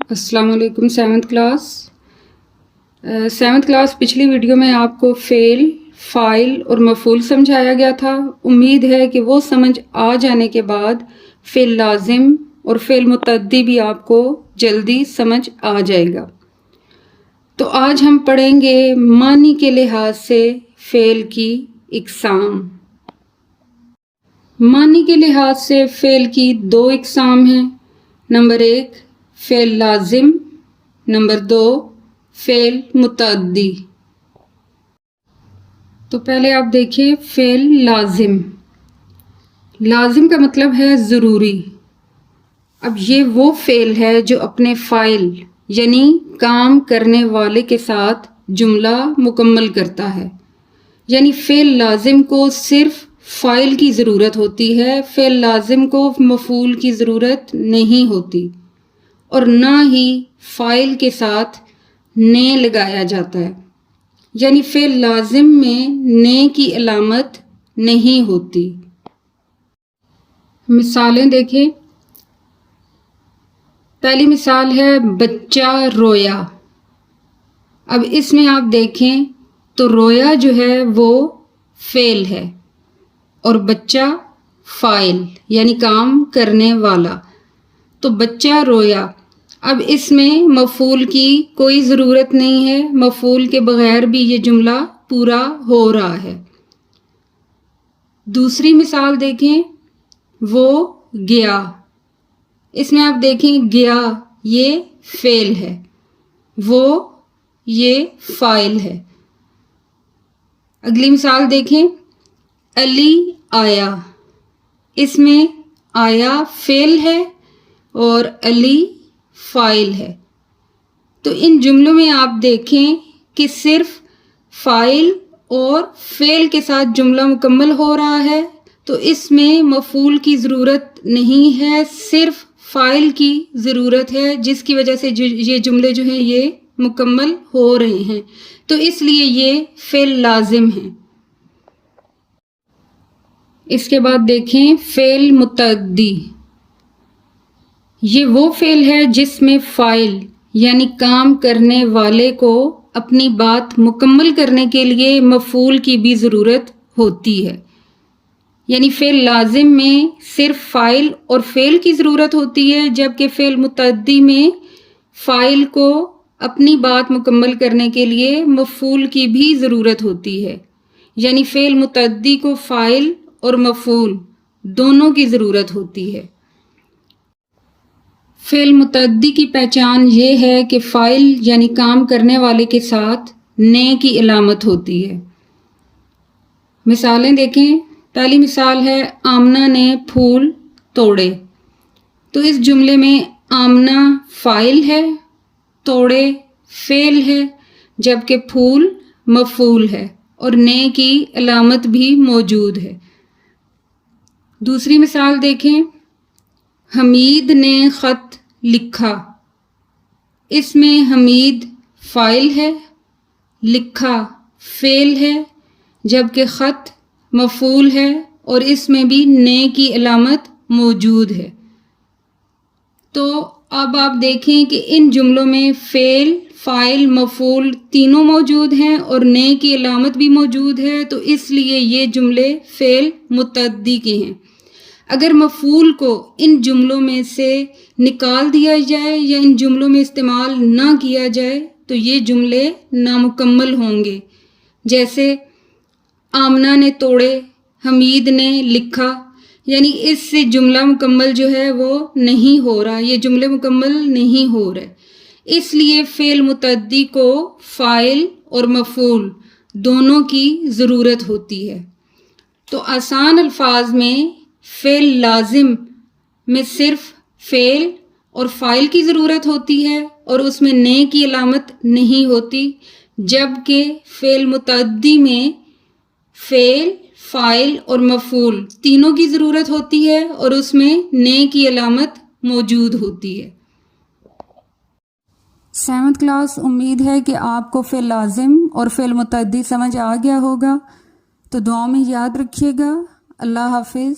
السلام علیکم seventh class پچھلی ویڈیو میں آپ کو فعل، فاعل اور مفعول سمجھایا گیا تھا۔ امید ہے کہ وہ سمجھ آ جانے کے بعد فعل لازم اور فعل متعدی بھی آپ کو جلدی سمجھ آ جائے گا۔ تو آج ہم پڑھیں گے معنی کے لحاظ سے فعل کی اقسام۔ معنی کے لحاظ سے فعل کی دو اقسام ہیں۔ نمبر 1 فعل لازم، نمبر 2 فعل متعدی۔ تو پہلے آپ دیکھیے فعل لازم۔ لازم کا مطلب ہے ضروری۔ اب یہ وہ فعل ہے جو اپنے فاعل یعنی کام کرنے والے کے ساتھ جملہ مکمل کرتا ہے۔ یعنی فعل لازم کو صرف فاعل کی ضرورت ہوتی ہے، فعل لازم کو مفعول کی ضرورت نہیں ہوتی، اور نہ ہی فاعل کے ساتھ نے لگایا جاتا ہے۔ یعنی فعل لازم میں نے کی علامت نہیں ہوتی۔ مثالیں دیکھیں۔ پہلی مثال ہے بچہ رویا۔ اب اس میں آپ دیکھیں تو رویا جو ہے وہ فعل ہے اور بچہ فاعل یعنی کام کرنے والا۔ تو بچہ رویا، اب اس میں مفعول کی کوئی ضرورت نہیں ہے، مفعول کے بغیر بھی یہ جملہ پورا ہو رہا ہے۔ دوسری مثال دیکھیں، وہ گیا۔ اس میں آپ دیکھیں گیا یہ فعل ہے، وہ یہ فاعل ہے۔ اگلی مثال دیکھیں، علی آیا۔ اس میں آیا فعل ہے اور علی فاعل ہے۔ تو ان جملوں میں آپ دیکھیں کہ صرف فاعل اور فعل کے ساتھ جملہ مکمل ہو رہا ہے، تو اس میں مفعول کی ضرورت نہیں ہے، صرف فاعل کی ضرورت ہے، جس کی وجہ سے یہ جملے جو ہیں یہ مکمل ہو رہے ہیں۔ تو اس لیے یہ فعل لازم ہے۔ اس کے بعد دیکھیں فعل متعدی۔ یہ وہ فعل ہے جس میں فاعل یعنی کام کرنے والے کو اپنی بات مکمل کرنے کے لیے مفعول کی بھی ضرورت ہوتی ہے۔ یعنی فعل لازم میں صرف فاعل اور فعل کی ضرورت ہوتی ہے، جبکہ فعل متعدی میں فاعل کو اپنی بات مکمل کرنے کے لیے مفعول کی بھی ضرورت ہوتی ہے۔ یعنی فعل متعدی کو فاعل اور مفعول دونوں کی ضرورت ہوتی ہے۔ فعل متعدی کی پہچان یہ ہے کہ فاعل یعنی کام کرنے والے کے ساتھ نے کی علامت ہوتی ہے۔ مثالیں دیکھیں۔ پہلی مثال ہے آمنہ نے پھول توڑے۔ تو اس جملے میں آمنہ فاعل ہے، توڑے فعل ہے، جبکہ پھول مفعول ہے اور نے کی علامت بھی موجود ہے۔ دوسری مثال دیکھیں، حمید نے خط لکھا۔ اس میں حمید فاعل ہے، لکھا فعل ہے، جبکہ خط مفعول ہے اور اس میں بھی نے کی علامت موجود ہے۔ تو اب آپ دیکھیں کہ ان جملوں میں فعل، فاعل، مفعول تینوں موجود ہیں اور نے کی علامت بھی موجود ہے، تو اس لیے یہ جملے فعل متعدی کے ہیں۔ اگر مفعول کو ان جملوں میں سے نکال دیا جائے یا ان جملوں میں استعمال نہ کیا جائے تو یہ جملے نامکمل ہوں گے۔ جیسے آمنہ نے توڑے، حمید نے لکھا، یعنی اس سے جملہ مکمل جو ہے وہ نہیں ہو رہا، یہ جملے مکمل نہیں ہو رہے۔ اس لیے فعل متعدی کو فاعل اور مفعول دونوں کی ضرورت ہوتی ہے۔ تو آسان الفاظ میں فعل لازم میں صرف فعل اور فاعل کی ضرورت ہوتی ہے اور اس میں نے کی علامت نہیں ہوتی، جبکہ فعل متعدی میں فعل، فاعل اور مفعول تینوں کی ضرورت ہوتی ہے اور اس میں نے کی علامت موجود ہوتی ہے۔ سیونتھ کلاس، امید ہے کہ آپ کو فعل لازم اور فعل متعدی سمجھ آ گیا ہوگا۔ تو دعاؤں میں یاد رکھیے گا۔ اللہ حافظ۔